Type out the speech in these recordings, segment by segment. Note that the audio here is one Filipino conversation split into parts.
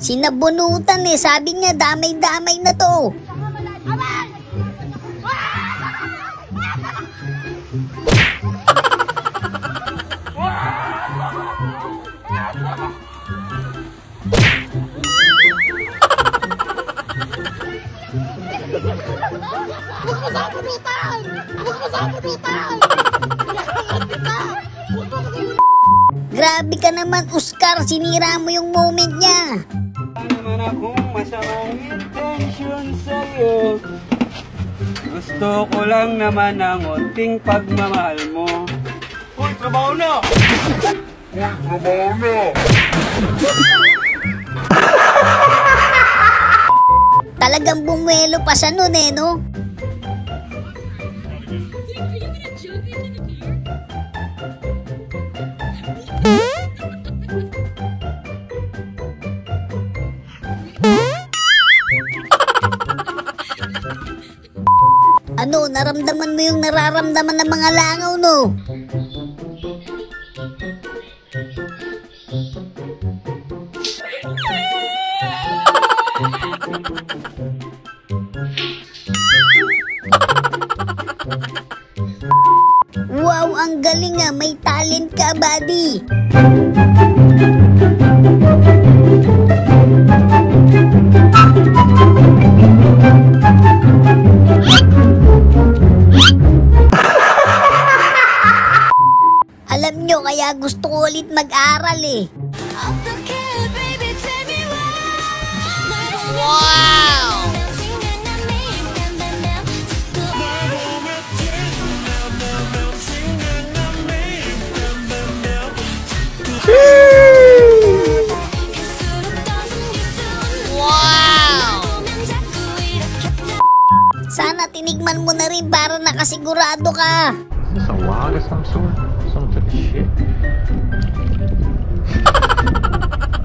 Sinabunutan eh. Sabi niya damay-damay na to. Grabe ka naman, Oscar. Sinira mo yung moment niya. Naman akong masamang intention sa'yo. Gusto ko lang naman ang unting pagmamahal mo. Uy, trabaho na! Uy, trabaho na! Talagang bumuelo pa siya nun eh, no? Ano, naramdaman mo yung nararamdaman ng mga langaw, no? Wow, ang galing ah. May talent ka, buddy. Alam nyo, kaya gusto ko ulit mag-aral eh. Wow! Wow! Sana tinigman mo na rin para nakasigurado ka. Is this a log of some sort? Some sort of shit?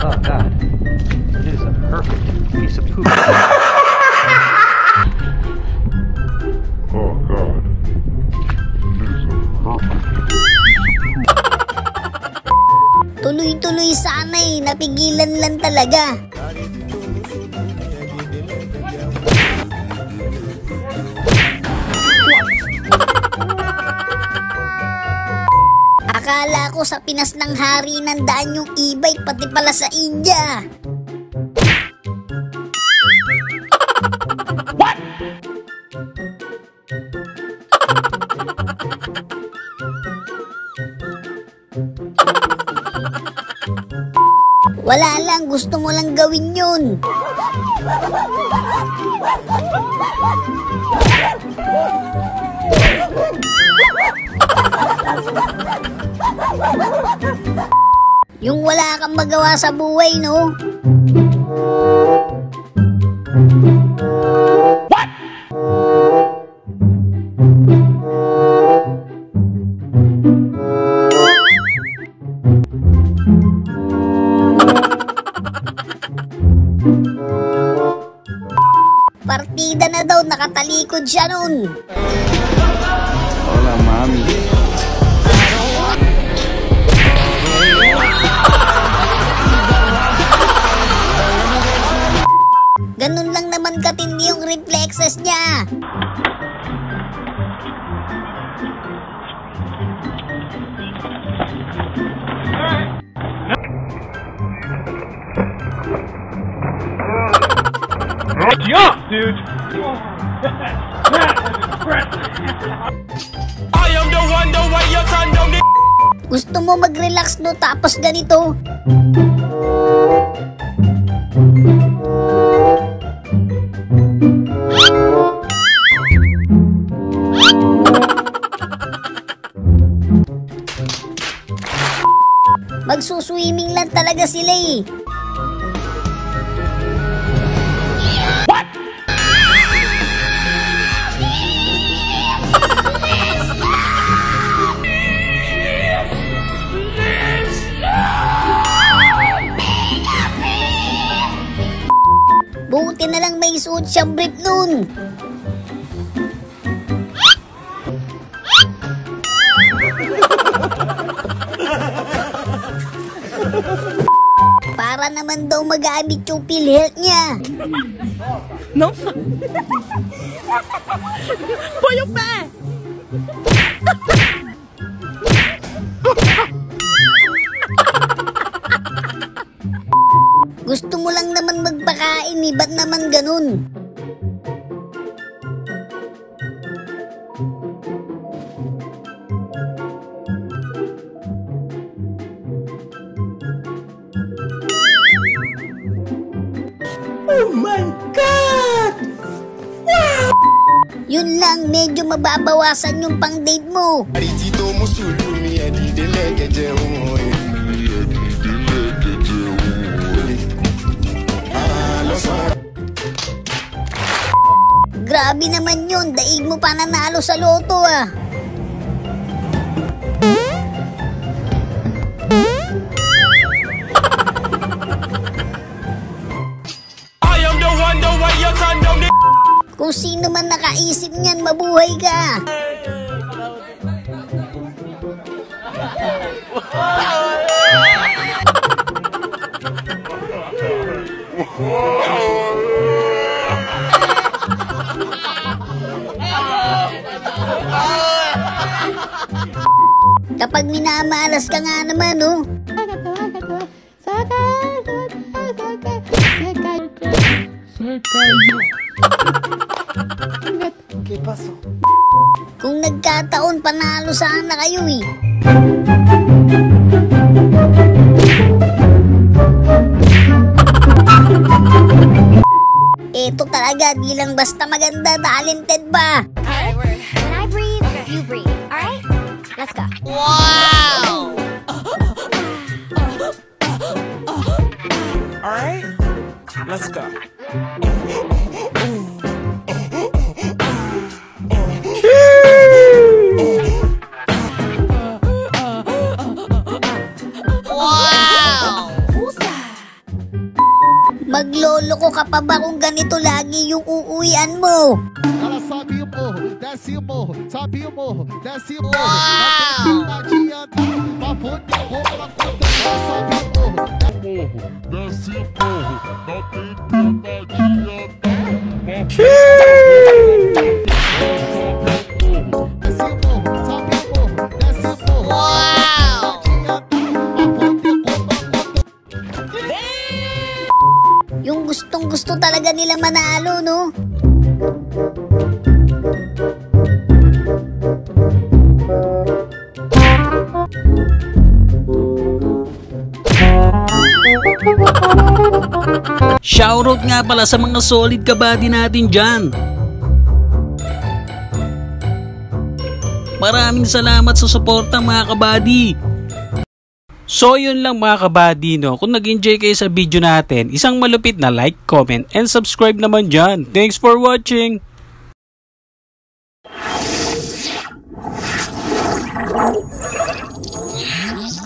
Oh god. It is a perfect piece of poop. Oh god. It is a perfect piece of poop. Tuloy-tuloy sana eh. Napigilan lang talaga. Akala ko sa Pinas ng hari ng daan yung e-bike, pati pala sa India. What? Wala lang, gusto mo lang gawin yun. Yung wala kang magawa sa buhay, no? What? Partida na daw, nakatalikod siya nun. Hola, mami. Ganun lang naman katindi yung reflexes niya. Jump, dude! I am the one, the way your son don't need. Gusto mo mag-relax, no? Tapos ganito. Magsuswimming lang talaga sila eh. What? Buti na lang may suot siyang brief nun. para naman daw magamit yung PhilHealth niya. No? Puyok pa! Gusto mo lang naman magpakain eh, ba't naman ganun? Oh my God! Yun lang, medyo mababawasan yung pang-date mo. Grabe naman yun, daig mo pa nanalo sa loto ah. I am the one, the way your son don't need. Kung sino man nakaisip niyan, mabuhay ka. Kapag minamalas ka nga naman, oh. Kung nagkataon, panalo sana kayo eh. Eto talaga, di lang basta maganda, talented ba? Alright, when I breathe, you breathe. Alright? Let's go. Wow! Alright, let's go. Magloloko ka pa ba kung ganito lagi yung uuwian mo? Ela sobe o morro, desce o morro, sobe o morro, desce o morro. Não adianta, pra poder roupa, sobe o morro. Desce o morro, não tem como adiantar. Desce o morro, sobe o morro, desce o morro. Não adianta, pra poder roupa. Yung gustong gusto talaga nila manalo, no? Shoutout nga pala sa mga solid kabady natin dyan. Maraming salamat sa suporta mga kabady. So yun lang mga kabady, no? Kung nag-enjoy kayo sa video natin, isang malupit na like, comment, and subscribe naman dyan. Thanks for watching!